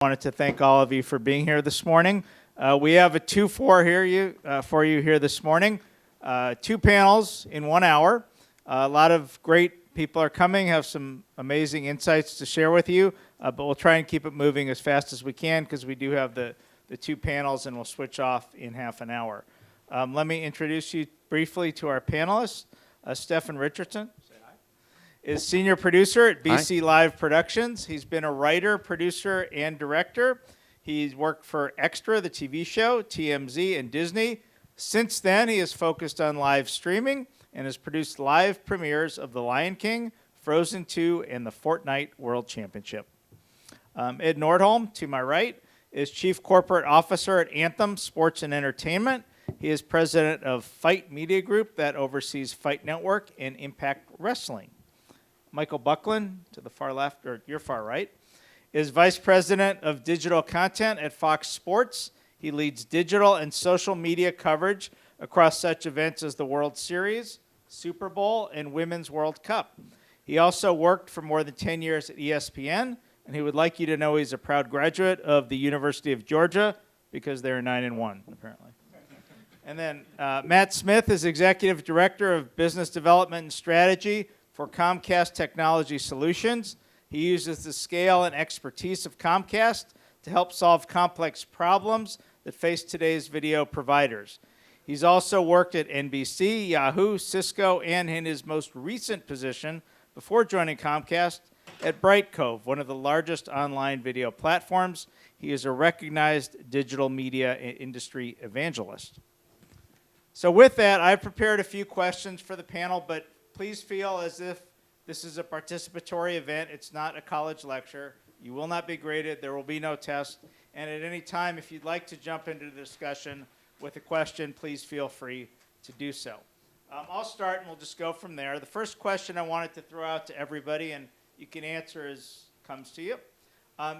Wanted to thank all of you for being here this morning. We have a 2-4 here for you here this morning. 2 panels in 1 hour. A lot of great people are coming, have some amazing insights to share with you, but we'll try and keep it moving as fast as we can because we do have the 2 panels and we'll switch off in half an hour. Let me introduce you briefly to our panelists. Stephen Richardson is senior producer at BC Live Productions. He's been a writer, producer, and director. He's worked for Extra, the TV show, TMZ, and Disney. Since then, he has focused on live streaming and has produced live premieres of The Lion King, Frozen 2, and the Fortnite World Championship. Ed Nordholm, to my right, is Chief Corporate Officer at Anthem Sports and Entertainment. He is president of Fight Media Group that oversees Fight Network and Impact Wrestling. Michael Buckland, to the far left, or your far right, is Vice President of Digital Content at Fox Sports. He leads digital and social media coverage across such events as the World Series, Super Bowl, and Women's World Cup. He also worked for more than 10 years at ESPN, and he would like you to know he's a proud graduate of the University of Georgia because they're 9-1, apparently. And then Matt Smith is Executive Director of Business Development and Strategy for Comcast Technology Solutions. He uses the scale and expertise of Comcast to help solve complex problems that face today's video providers. He's also worked at NBC, Yahoo, Cisco, and in his most recent position before joining Comcast at Brightcove, one of the largest online video platforms. He is a recognized digital media industry evangelist. So with that, I've prepared a few questions for the panel, but please feel as if this is a participatory event. It's not a college lecture. You will not be graded. There will be no test. And at any time, if you'd like to jump into the discussion with a question, please feel free to do so. I'll start, and we'll just go from there. The first question I wanted to throw out to everybody, and you can answer as comes to you.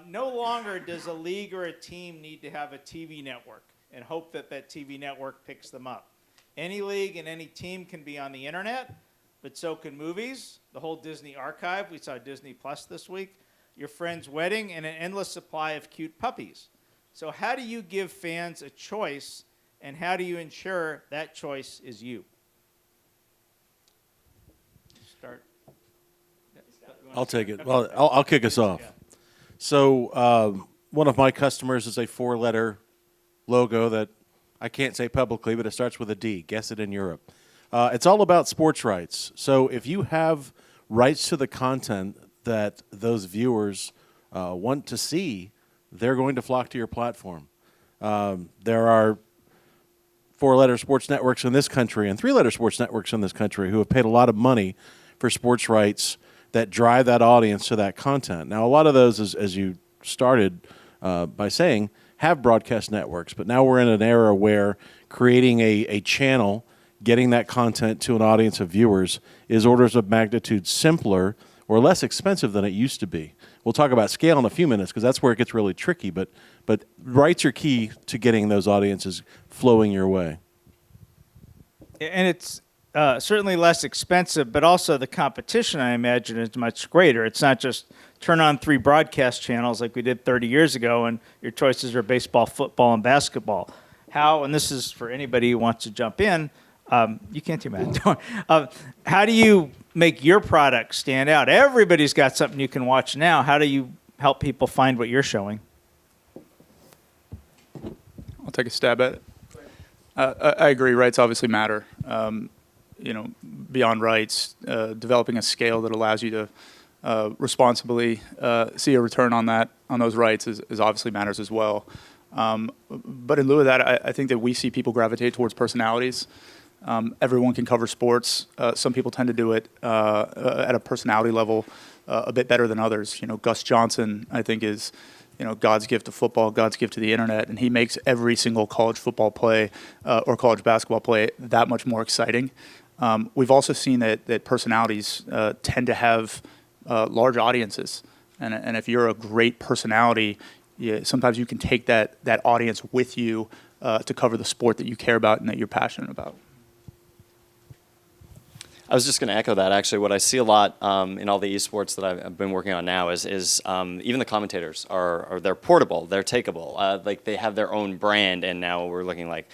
No longer does a league or a team need to have a TV network and hope that that TV network picks them up. Any league and any team can be on the internet, but so can movies, the whole Disney archive. We saw Disney Plus this week, your friend's wedding, and an endless supply of cute puppies. So how do you give fans a choice, and how do you ensure that choice is you? Start. I'll take it. Well, I'll kick us off. Yeah. So one of my customers is a 4-letter logo that I can't say publicly, but it starts with a D. Guess it in Europe. It's all about sports rights. So if you have rights to the content that those viewers want to see, they're going to flock to your platform. There are 4-letter sports networks in this country and 3-letter sports networks in this country who have paid a lot of money for sports rights that drive that audience to that content. Now, a lot of those, as you started by saying, have broadcast networks, but now we're in an era where creating a channel, getting that content to an audience of viewers is orders of magnitude simpler or less expensive than it used to be. We'll talk about scale in a few minutes because that's where it gets really tricky, but rights are key to getting those audiences flowing your way. And it's certainly less expensive, but also the competition, I imagine, is much greater. It's not just turn on 3 broadcast channels like we did 30 years ago and your choices are baseball, football, and basketball. How, and this is for anybody who wants to jump in, you can't do math. How do you make your product stand out? Everybody's got something you can watch now. How do you help people find what you're showing? I'll take a stab at it. I agree. Rights obviously matter. Beyond rights, developing a scale that allows you to responsibly see a return on those rights is obviously matters as well. But in lieu of that, I think that we see people gravitate towards personalities. Everyone can cover sports. Some people tend to do it at a personality level a bit better than others. Gus Johnson, I think, is God's gift to football, God's gift to the internet, and he makes every single college football play or college basketball play that much more exciting. We've also seen that personalities tend to have large audiences, and if you're a great personality, sometimes you can take that audience with you to cover the sport that you care about and that you're passionate about. I was just going to echo that. Actually, what I see a lot in all the esports that I've been working on now is even the commentators are they're portable, they're takeable. Like they have their own brand, and now we're looking like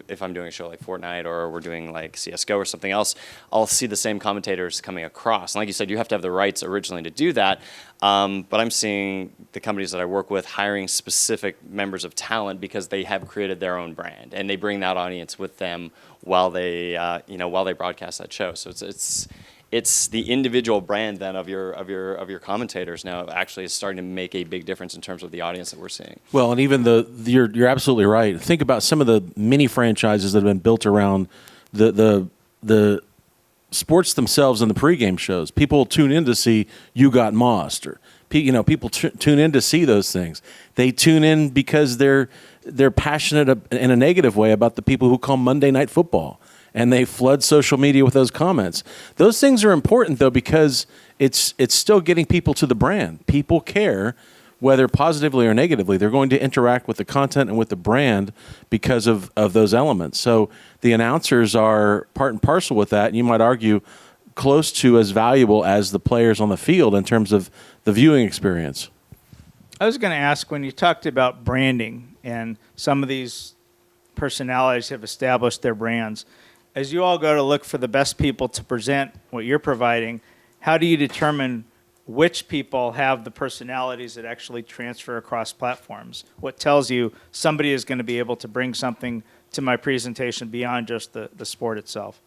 if I'm doing a show like Fortnite or we're doing like CS:GO or something else, I'll see the same commentators coming across. And like you said, you have to have the rights originally to do that. But I'm seeing the companies that I work with hiring specific members of talent because they have created their own brand and they bring that audience with them while they while they broadcast that show. So it's the individual brand then of your commentators now actually is starting to make a big difference in terms of the audience that we're seeing. Well, and even you're absolutely right. Think about some of the mini franchises that have been built around the sports themselves and the pregame shows. People tune in to see You Got Mossed, or people tune in to see those things. They tune in because they're passionate in a negative way about the people who call Monday Night Football, and they flood social media with those comments. Those things are important though because it's still getting people to the brand. People care whether positively or negatively. They're going to interact with the content and with the brand because of those elements. So the announcers are part and parcel with that, and you might argue close to as valuable as the players on the field in terms of the viewing experience. I was going to ask, when you talked about branding and some of these personalities have established their brands, as you all go to look for the best people to present what you're providing, how do you determine which people have the personalities that actually transfer across platforms? What tells you somebody is going to be able to bring something to my presentation beyond just the sport itself?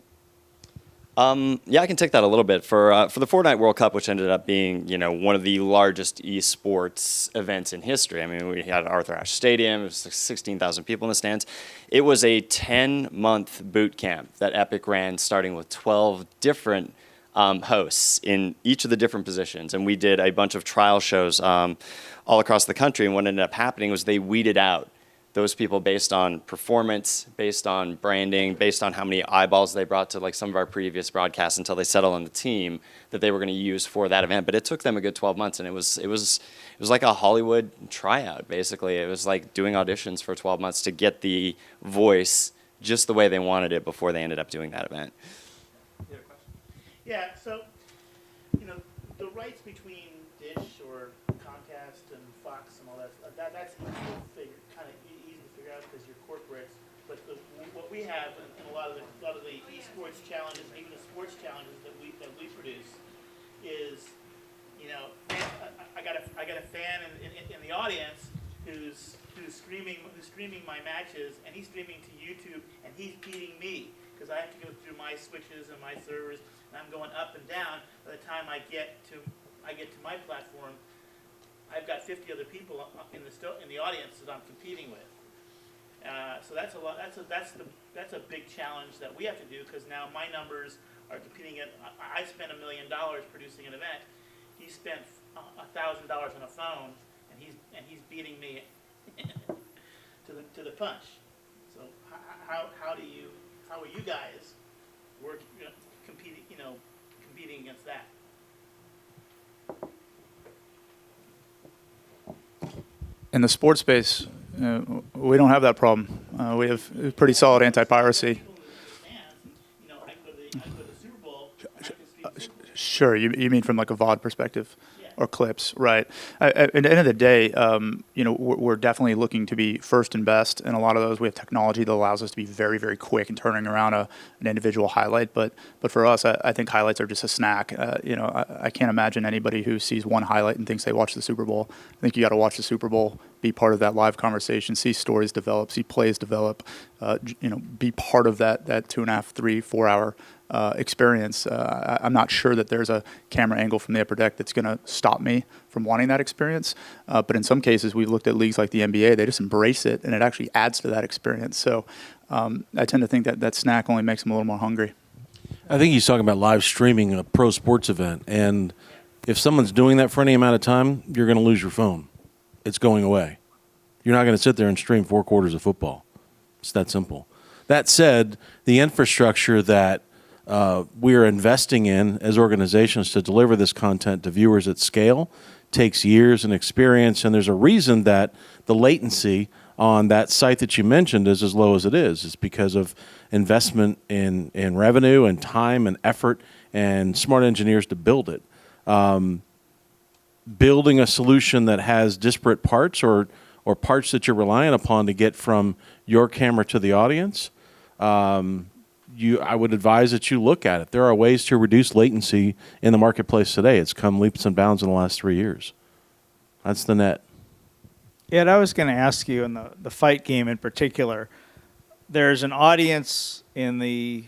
Yeah, I can take that a little bit. For the Fortnite World Cup, which ended up being one of the largest esports events in history. I mean, we had Arthur Ashe Stadium. It was 16,000 people in the stands. It was a 10-month boot camp that Epic ran, starting with 12 different hosts in each of the different positions. And we did a bunch of trial shows all across the country. And what ended up happening was they weeded out those people based on performance, based on branding, based on how many eyeballs they brought to like some of our previous broadcasts until they settled on the team that they were going to use for that event. But it took them a good 12 months, and it was like a Hollywood tryout, basically. It was like doing auditions for 12 months to get the voice just the way they wanted it before they ended up doing that event. Yeah, so, the rights between Dish or Comcast and Fox and all that's easy to figure out because you're corporates. But what we have in a lot of the esports challenges, even the sports challenges that we produce, is, I got a fan in the audience who's streaming my matches, and he's streaming to YouTube, and he's beating me because I have to go through my switches and my servers, and I'm going up and down. By the time I get to my platform, I've got 50 other people in the audience that I'm competing with. So that's a lot. That's a big challenge that we have to do because now my numbers are competing at. I spent $1 million producing an event. He spent $1,000 on a phone, and he's beating me to the punch. So how are you guys competing against that? In the sports space, we don't have that problem. We have pretty solid anti-piracy. I go to the Super Bowl. Sure, you mean from like a VOD perspective? Or clips, right? At the end of the day, we're definitely looking to be first and best. And a lot of those, we have technology that allows us to be very, very quick in turning around an individual highlight. But for us, I think highlights are just a snack. I can't imagine anybody who sees one highlight and thinks they watched the Super Bowl. I think you got to watch the Super Bowl, be part of that live conversation, see stories develop, see plays develop, be part of that 2.5, 3, 4 hour experience. I'm not sure that there's a camera angle from the upper deck that's going to stop me from wanting that experience. But in some cases, we've looked at leagues like the NBA. They just embrace it, and it actually adds to that experience. So I tend to think that snack only makes them a little more hungry. I think he's talking about live streaming a pro sports event. And if someone's doing that for any amount of time, you're going to lose your phone. It's going away. You're not going to sit there and stream 4 quarters of football. It's that simple. That said, the infrastructure that we are investing in as organizations to deliver this content to viewers at scale takes years and experience, and there's a reason that the latency on that site that you mentioned is as low as it is. It's because of investment in revenue and time and effort and smart engineers to build it. Building a solution that has disparate parts or parts that you're relying upon to get from your camera to the audience, I would advise that you look at it. There are ways to reduce latency in the marketplace today. It's come leaps and bounds in the last 3 years. That's the net. Yeah, and I was going to ask you in the fight game in particular, there's an audience in the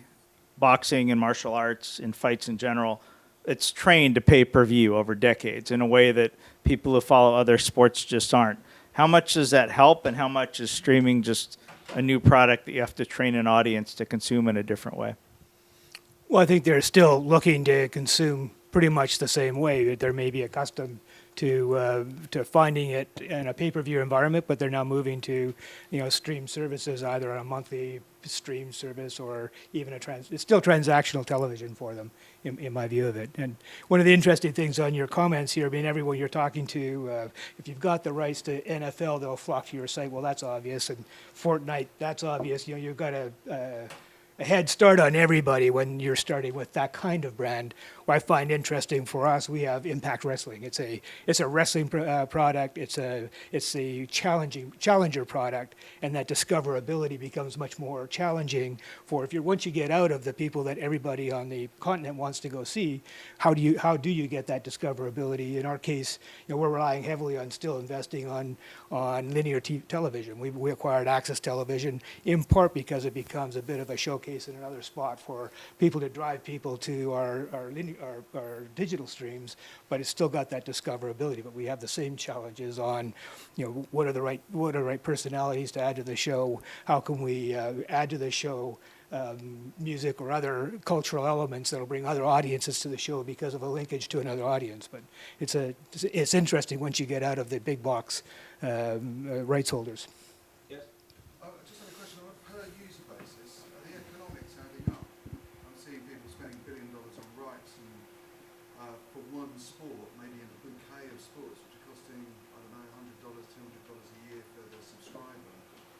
boxing and martial arts and fights in general. It's trained to pay per view over decades in a way that people who follow other sports just aren't. How much does that help, and how much is streaming just a new product that you have to train an audience to consume in a different way? Well, I think they're still looking to consume pretty much the same way. They may be accustomed to finding it in a pay-per-view environment, but they're now moving to, stream services, either on a monthly stream service or even it's still transactional television for them, in my view of it. And one of the interesting things on your comments here, everyone you're talking to, if you've got the rights to NFL, they'll flock to your site. Well, that's obvious. And Fortnite, that's obvious. You've got a head start on everybody when you're starting with that kind of brand. What I find interesting for us, we have Impact Wrestling. It's a wrestling product. It's a challenger product, and that discoverability becomes much more challenging for once you get out of the people that everybody on the continent wants to go see. How do you get that discoverability? In our case, we're relying heavily on still investing on linear television. We acquired Access Television in part because it becomes a bit of a showcase in another spot for people to drive people to our digital streams, but it's still got that discoverability. But we have the same challenges on, what are the right personalities to add to the show? How can we add to the show music or other cultural elements that'll bring other audiences to the show because of a linkage to another audience? But it's interesting once you get out of the big box rights holders. Just had a question on a per user basis. Are the economics adding up? I'm seeing people spending $1 billion on rights and for one sport, maybe in a bouquet of sports, which are costing, I don't know, $100, $200 a year for the subscriber,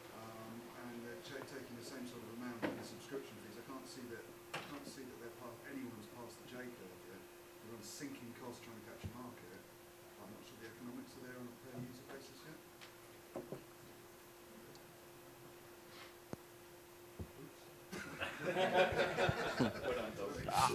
and they're taking the same sort of amount in the subscription fees. I can't see that anyone's past the J curve yet. Everyone's sinking costs trying to catch a market. I'm not sure the economics are there on a per user basis yet.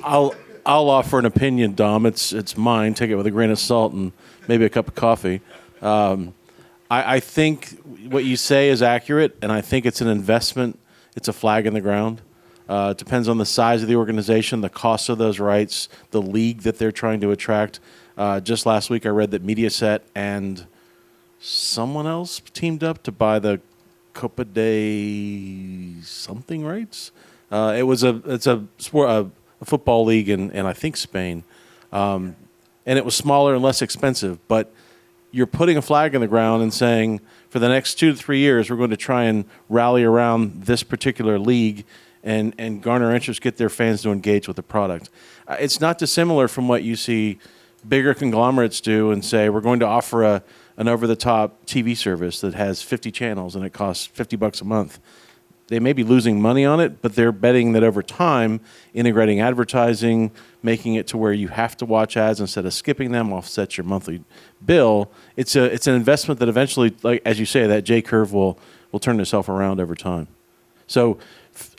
I'll offer an opinion, Dom. It's mine. Take it with a grain of salt and maybe a cup of coffee. I think what you say is accurate, and I think it's an investment. It's a flag in the ground. It depends on the size of the organization, the cost of those rights, the league that they're trying to attract. Just last week, I read that Mediaset and someone else teamed up to buy the Copa de something rights. It's a football league in I think Spain, and it was smaller and less expensive. But you're putting a flag in the ground and saying, for the next 2 to 3 years, we're going to try and rally around this particular league and garner interest, get their fans to engage with the product. It's not dissimilar from what you see bigger conglomerates do and say, we're going to offer an over-the-top TV service that has 50 channels and it costs $50 a month. They may be losing money on it, but they're betting that over time, integrating advertising, making it to where you have to watch ads instead of skipping them, offsets your monthly bill. It's an investment that eventually, like as you say, that J curve will turn itself around over time. So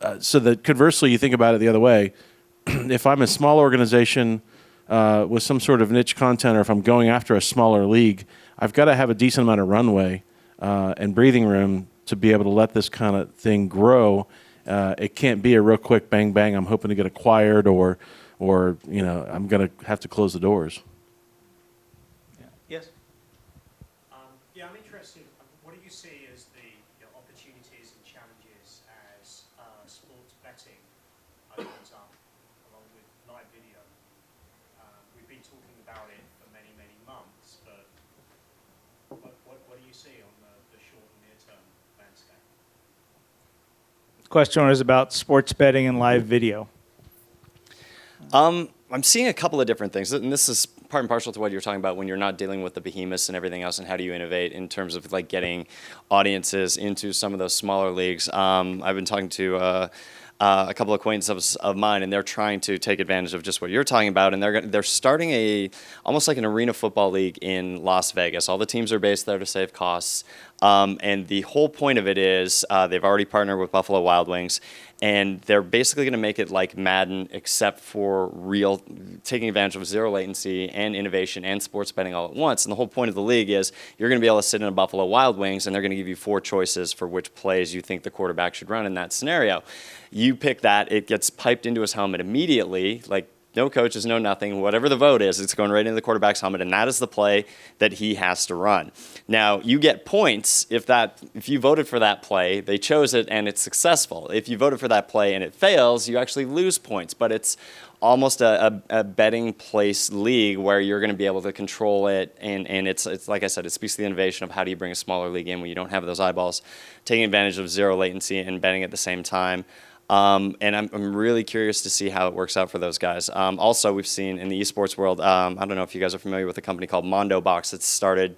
that conversely, you think about it the other way. If I'm a small organization with some sort of niche content, or if I'm going after a smaller league, I've got to have a decent amount of runway and breathing room to be able to let this kind of thing grow. It can't be a real quick bang bang. I'm hoping to get acquired, or I'm going to have to close the doors. Yes. Yeah, I'm interested. What do you see as the opportunities and challenges as sports betting opens up, along with live video? We've been talking about it for many, many months, but what do you see on the short and near-term landscape? The question was about sports betting and live video. I'm seeing a couple of different things, and this is part and parcel to what you're talking about when you're not dealing with the behemoths and everything else, and how do you innovate in terms of like getting audiences into some of those smaller leagues. I've been talking to a couple of acquaintances of mine, and they're trying to take advantage of just what you're talking about, and they're starting almost like an arena football league in Las Vegas. All the teams are based there to save costs, and the whole point of it is they've already partnered with Buffalo Wild Wings, and they're basically going to make it like Madden, except for taking advantage of zero latency and innovation and sports betting all at once. And the whole point of the league is you're going to be able to sit in a Buffalo Wild Wings, and they're going to give you 4 choices for which plays you think the quarterback should run in that scenario. You pick that, it gets piped into his helmet immediately, like no coaches, no nothing. Whatever the vote is, it's going right into the quarterback's helmet, and that is the play that he has to run. Now, you get points if you voted for that play, they chose it, and it's successful. If you voted for that play and it fails, you actually lose points. But it's almost a betting place league where you're going to be able to control it, and it's like I said, it speaks to the innovation of how do you bring a smaller league in when you don't have those eyeballs, taking advantage of zero latency and betting at the same time. And I'm really curious to see how it works out for those guys. Also, we've seen in the esports world, I don't know if you guys are familiar with a company called Mondo Box that's started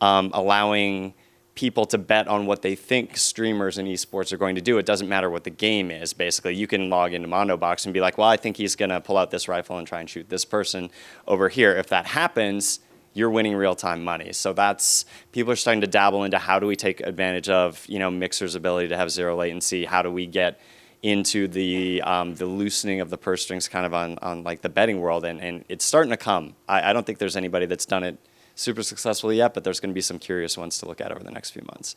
allowing people to bet on what they think streamers in esports are going to do. It doesn't matter what the game is, basically. You can log into Mondo Box and be like, well, I think he's going to pull out this rifle and try and shoot this person over here. If that happens, you're winning real-time money. So people are starting to dabble into how do we take advantage of, Mixer's ability to have zero latency. How do we get into the loosening of the purse strings kind of on like the betting world, and it's starting to come. I don't think there's anybody that's done it super successfully yet, but there's going to be some curious ones to look at over the next few months.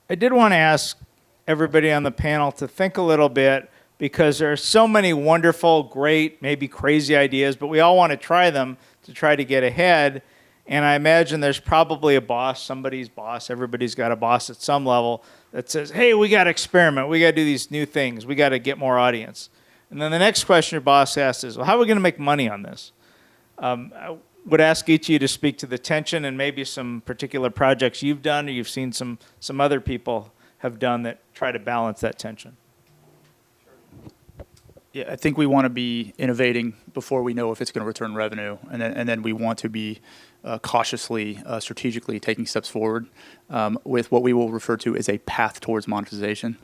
I did want to ask everybody on the panel to think a little bit, because there are so many wonderful, great, maybe crazy ideas, but we all want to try them to try to get ahead. And I imagine there's probably a boss, somebody's boss, everybody's got a boss at some level that says, hey, we got to experiment, we got to do these new things, we got to get more audience. And then the next question your boss asks is, well, how are we going to make money on this? I would ask each of you to speak to the tension and maybe some particular projects you've done or you've seen some other people have done that try to balance that tension. Yeah, I think we want to be innovating before we know if it's going to return revenue, and then we want to be cautiously, strategically taking steps forward with what we will refer to as a path towards monetization.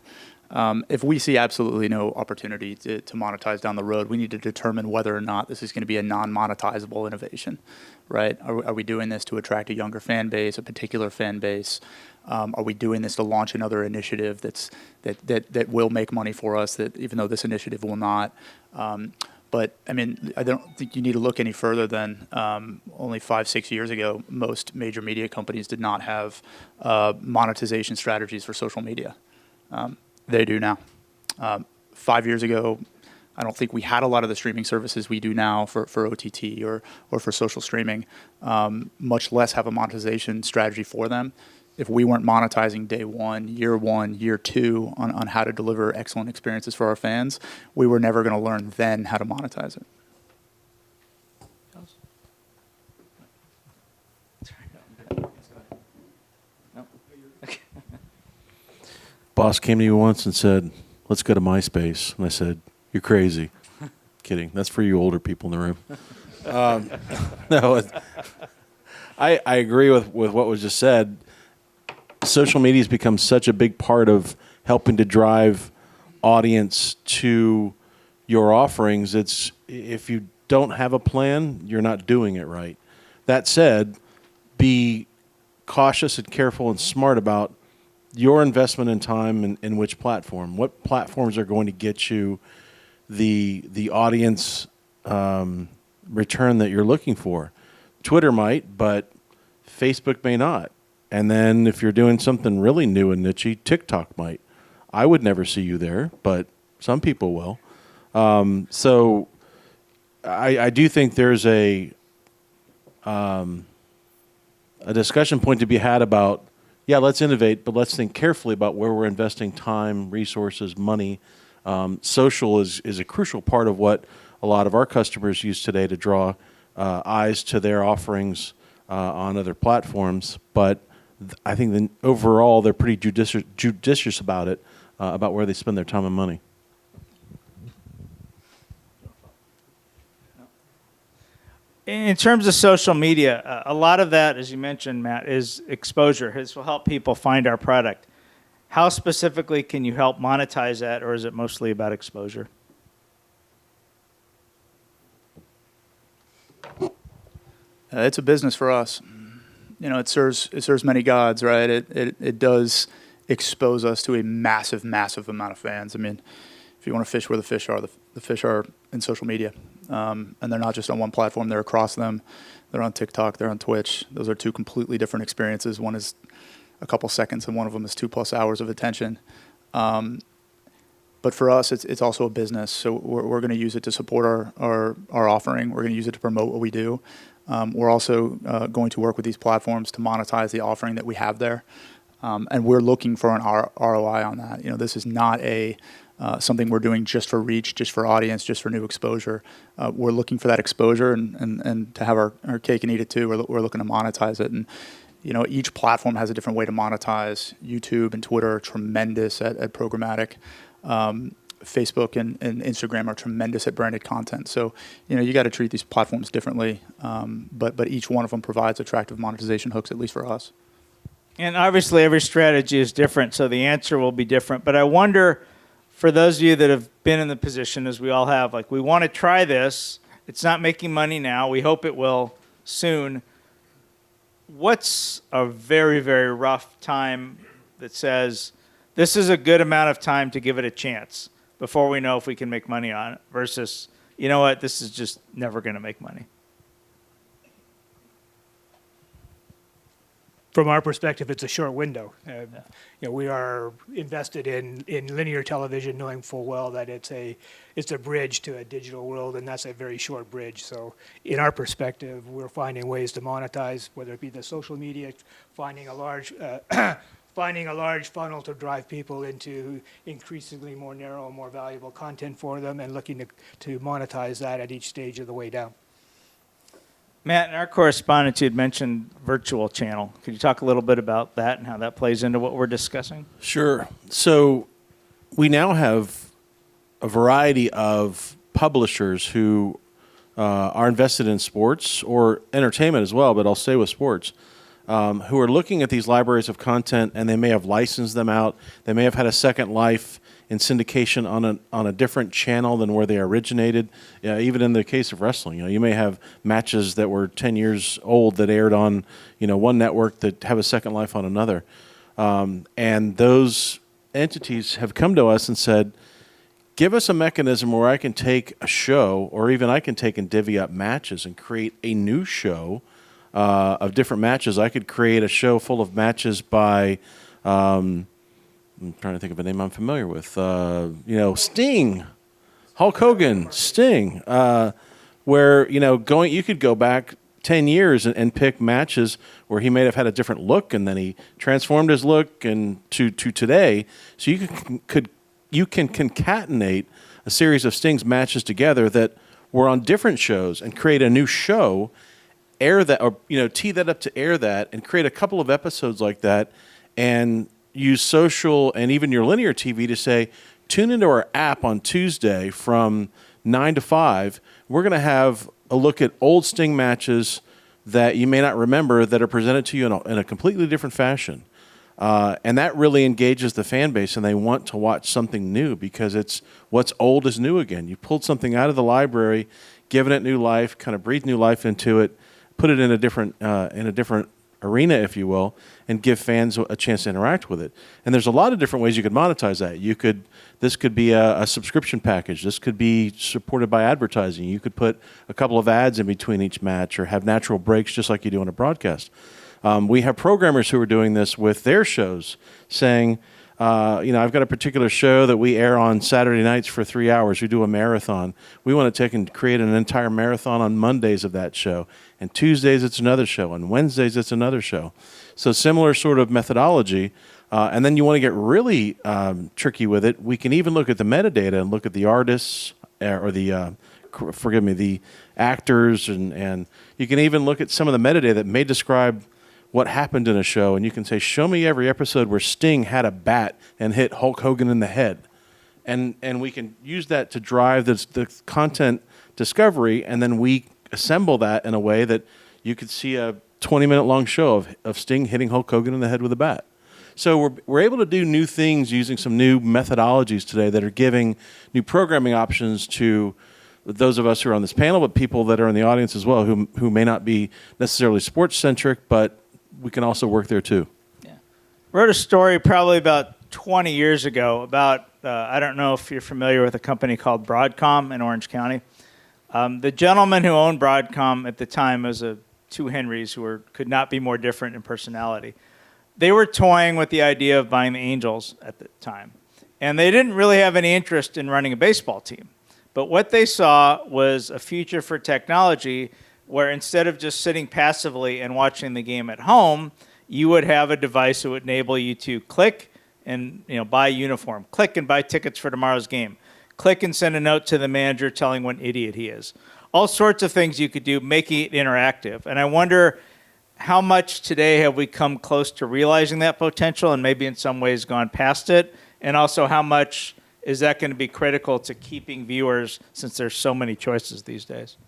If we see absolutely no opportunity to monetize down the road, we need to determine whether or not this is going to be a non-monetizable innovation, right? Are we doing this to attract a younger fan base, a particular fan base? Are we doing this to launch another initiative that will make money for us, that even though this initiative will not? But I mean, I don't think you need to look any further than only 5-6 years ago, most major media companies did not have monetization strategies for social media. They do now. 5 years ago, I don't think we had a lot of the streaming services we do now for OTT or for social streaming, much less have a monetization strategy for them. If we weren't monetizing day one, year 2 on how to deliver excellent experiences for our fans, we were never going to learn then how to monetize it. Boss came to me once and said, let's go to MySpace. And I said, you're crazy. Kidding. That's for you older people in the room. No, I agree with what was just said. Social media has become such a big part of helping to drive audience to your offerings. It's if you don't have a plan, you're not doing it right. That said, be cautious and careful and smart about your investment in time and in which platform. What platforms are going to get you the audience return that you're looking for? Twitter might, but Facebook may not. And then if you're doing something really new and niche, TikTok might. I would never see you there, but some people will. So I do think there's a discussion point to be had about, yeah, let's innovate, but let's think carefully about where we're investing time, resources, money. Social is a crucial part of what a lot of our customers use today to draw eyes to their offerings on other platforms. But I think that overall they're pretty judicious about it, about where they spend their time and money. In terms of social media, a lot of that, as you mentioned, Matt, is exposure. This will help people find our product. how specifically can you help monetize that, or is it mostly about exposure? It's a business for us. It serves many gods, right? It does expose us to a massive, massive amount of fans. I mean, if you want to fish where the fish are, the fish are in social media, and they're not just on one platform; they're across them. They're on TikTok, they're on Twitch. Those are two completely different experiences. One is a couple seconds, and one of them is 2+ hours of attention. But for us, it's also a business, so we're going to use it to support our offering. We're going to use it to promote what we do. We're also going to work with these platforms to monetize the offering that we have there, and we're looking for an ROI on that. This is not something we're doing just for reach, just for audience, just for new exposure. We're looking for that exposure and to have our cake and eat it too. We're looking to monetize it, and each platform has a different way to monetize. YouTube and Twitter are tremendous at programmatic. Facebook and Instagram are tremendous at branded content. So, you got to treat these platforms differently. But each one of them provides attractive monetization hooks, at least for us. And obviously every strategy is different, so the answer will be different. But I wonder, for those of you that have been in the position, as we all have, like, we want to try this. It's not making money now. We hope it will soon. What's a very, very rough time that says this is a good amount of time to give it a chance before we know if we can make money on it versus, you know what, this is just never going to make money? From our perspective, it's a short window. We are invested in linear television, knowing full well that it's a bridge to a digital world, and that's a very short bridge. So, in our perspective, we're finding ways to monetize, whether it be the social media, finding a large funnel to drive people into increasingly more narrow and more valuable content for them, and looking to monetize that at each stage of the way down. Matt, in our correspondence, you had mentioned virtual channel. Could you talk a little bit about that and how that plays into what we're discussing? Sure. So we now have a variety of publishers who are invested in sports or entertainment as well, but I'll stay with sports, who are looking at these libraries of content, and they may have licensed them out. They may have had a second life in syndication on a different channel than where they originated. Even in the case of wrestling, you may have matches that were 10 years old that aired on one network that have a second life on another. And those entities have come to us and said, give us a mechanism where I can take a show, or even I can take and divvy up matches and create a new show of different matches. I could create a show full of matches by, I'm trying to think of a name I'm familiar with, Sting, Hulk Hogan, Sting, where, you could go back 10 years and pick matches where he may have had a different look, and then he transformed his look and to today. So you can concatenate a series of Sting's matches together that were on different shows and create a new show, air that, or tee that up to air that, and create a couple of episodes like that, and use social and even your linear TV to say, tune into our app on Tuesday from 9 to 5. We're going to have a look at old Sting matches that you may not remember that are presented to you in a completely different fashion. And that really engages the fan base, and they want to watch something new because it's what's old is new again. You pulled something out of the library, given it new life, kind of breathed new life into it, put it in a different arena, if you will, and give fans a chance to interact with it. And there's a lot of different ways you could monetize that. This could be a subscription package. This could be supported by advertising. You could put a couple of ads in between each match, or have natural breaks just like you do on a broadcast. We have programmers who are doing this with their shows, saying, I've got a particular show that we air on Saturday nights for 3 hours. We do a marathon. We want to take and create an entire marathon on Mondays of that show. And Tuesdays, it's another show. And Wednesdays, it's another show. So similar sort of methodology. And then you want to get really tricky with it. We can even look at the metadata and look at the artists or the actors. And you can even look at some of the metadata that may describe what happened in a show, and you can say, show me every episode where Sting had a bat and hit Hulk Hogan in the head. And we can use that to drive the content discovery, and then we assemble that in a way that you could see a 20-minute long show of Sting hitting Hulk Hogan in the head with a bat. So we're able to do new things using some new methodologies today that are giving new programming options to those of us who are on this panel, but people that are in the audience as well who may not be necessarily sports centric, but we can also work there too. Yeah. Wrote a story probably about 20 years ago about, I don't know if you're familiar with a company called Broadcom in Orange County. The gentleman who owned Broadcom at the time was two Henrys who could not be more different in personality. They were toying with the idea of buying the Angels at the time. And they didn't really have any interest in running a baseball team. But what they saw was a future for technology where instead of just sitting passively and watching the game at home, you would have a device that would enable you to click and buy a uniform, click and buy tickets for tomorrow's game, click and send a note to the manager telling what an idiot he is. All sorts of things you could do, making it interactive. And I wonder how much today have we come close to realizing that potential and maybe in some ways gone past it? And also how much is that going to be critical to keeping viewers since there's so many choices these days?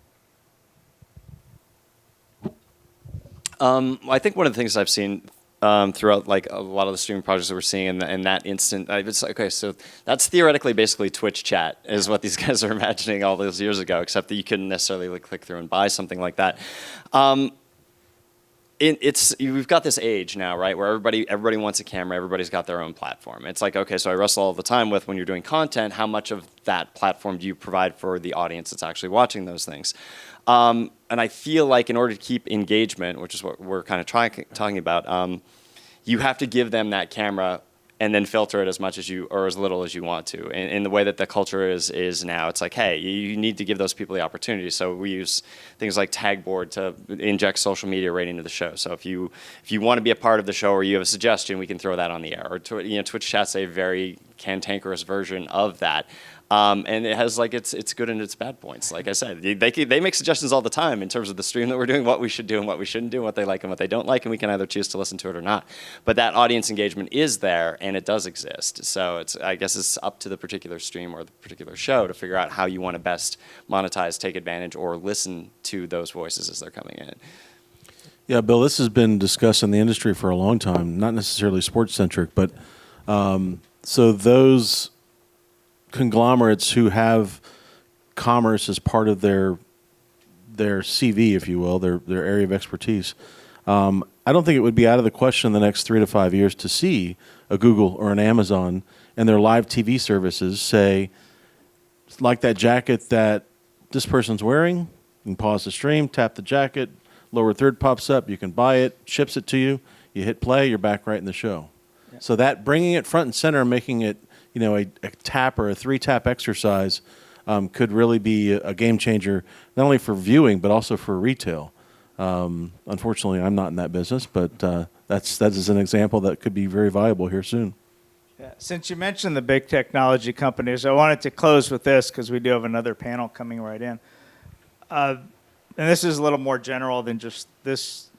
I think one of the things I've seen throughout like a lot of the streaming projects that we're seeing in that instant, it's okay, so that's theoretically basically Twitch chat is what these guys are imagining all those years ago, except that you couldn't necessarily like click through and buy something like that. We've got this age now, right, where everybody wants a camera, everybody's got their own platform. It's like, okay, so I wrestle all the time with when you're doing content, how much of that platform do you provide for the audience that's actually watching those things? And I feel like in order to keep engagement, which is what we're kind of talking about, you have to give them that camera and then filter it as much as you or as little as you want to. And in the way that the culture is now, it's like, hey, you need to give those people the opportunity. So we use things like Tagboard to inject social media right into the show. So if you want to be a part of the show or you have a suggestion, we can throw that on the air. Or Twitch chat's a very cantankerous version of that. And it has like its good and its bad points. Like I said, they make suggestions all the time in terms of the stream that we're doing, what we should do and what we shouldn't do, what they like and what they don't like, and we can either choose to listen to it or not. But that audience engagement is there, and it does exist. So I guess it's up to the particular stream or the particular show to figure out how you want to best monetize, take advantage, or listen to those voices as they're coming in. Yeah, Bill, this has been discussed in the industry for a long time, not necessarily sports-centric, but so those conglomerates who have commerce as part of their CV, if you will, their area of expertise. I don't think it would be out of the question in the next 3 to 5 years to see a Google or an Amazon and their live TV services say, like that jacket that this person's wearing, you can pause the stream, tap the jacket, lower third pops up, you can buy it, ships it to you, you hit play, you're back right in the show. Yeah. So that bringing it front and center, making it a tap or a 3-tap exercise could really be a game changer, not only for viewing, but also for retail. Unfortunately, I'm not in that business, but that is an example that could be very viable here soon. Yeah. Since you mentioned the big technology companies, I wanted to close with this because we do have another panel coming right in. And this is a little more general than just this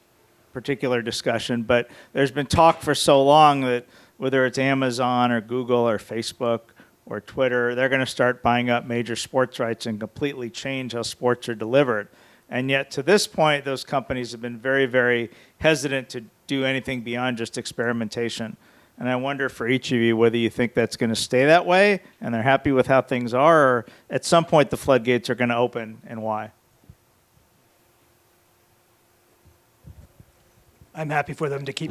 particular discussion, but there's been talk for so long that whether it's Amazon or Google or Facebook or Twitter, they're going to start buying up major sports rights and completely change how sports are delivered. And yet to this point, those companies have been very, very hesitant to do anything beyond just experimentation. And I wonder for each of you whether you think that's going to stay that way and they're happy with how things are, or at some point the floodgates are going to open, and why. I'm happy for them to keep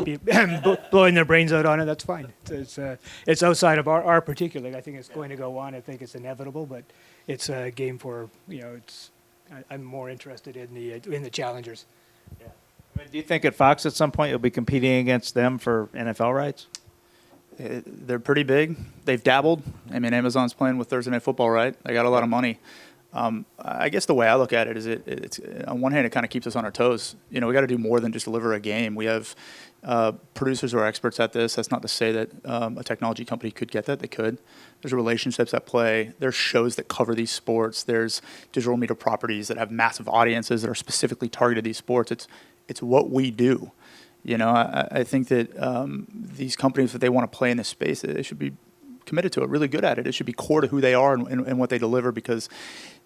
blowing their brains out on it. That's fine. It's outside of our particular. I think it's going to go on. I think it's inevitable, but it's a game for I'm more interested in the challengers. Yeah. I mean, do you think at Fox at some point you'll be competing against them for NFL rights? They're pretty big. They've dabbled. I mean, Amazon's playing with Thursday Night Football, right? They got a lot of money. I guess the way I look at it is it's on one hand, it kind of keeps us on our toes. We got to do more than just deliver a game. We have producers who are experts at this. That's not to say that a technology company could get that. They could. There's relationships at play. There's shows that cover these sports. There's digital media properties that have massive audiences that are specifically targeted these sports. It's what we do. I think that these companies, if they want to play in this space, they should be committed to it, really good at it. It should be core to who they are and what they deliver, because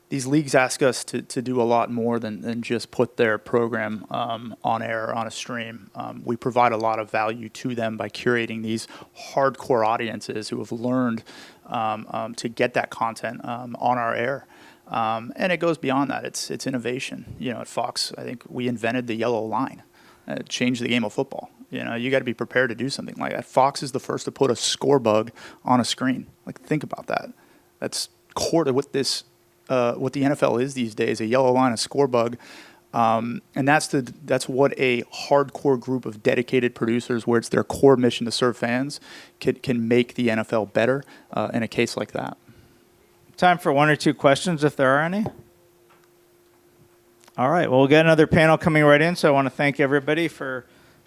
these leagues ask us to do a lot more than just put their program on air or on a stream. We provide a lot of value to them by curating these hardcore audiences who have learned to get that content on our air. And it goes beyond that. It's innovation. You know, at Fox, I think we invented the yellow line. It changed the game of football. You know, you got to be prepared to do something like that. Fox is the first to put a score bug on a screen. Like, think about that. That's core to what this, what the NFL is these days, a yellow line, a score bug. And that's what a hardcore group of dedicated producers, where it's their core mission to serve fans, can make the NFL better in a case like that. Time for one or two questions, if there are any. All right. Well, we'll get another panel coming right in, so I want to thank everybody for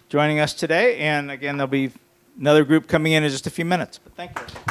joining us today. And again, there'll be another group coming in just a few minutes. But thank you.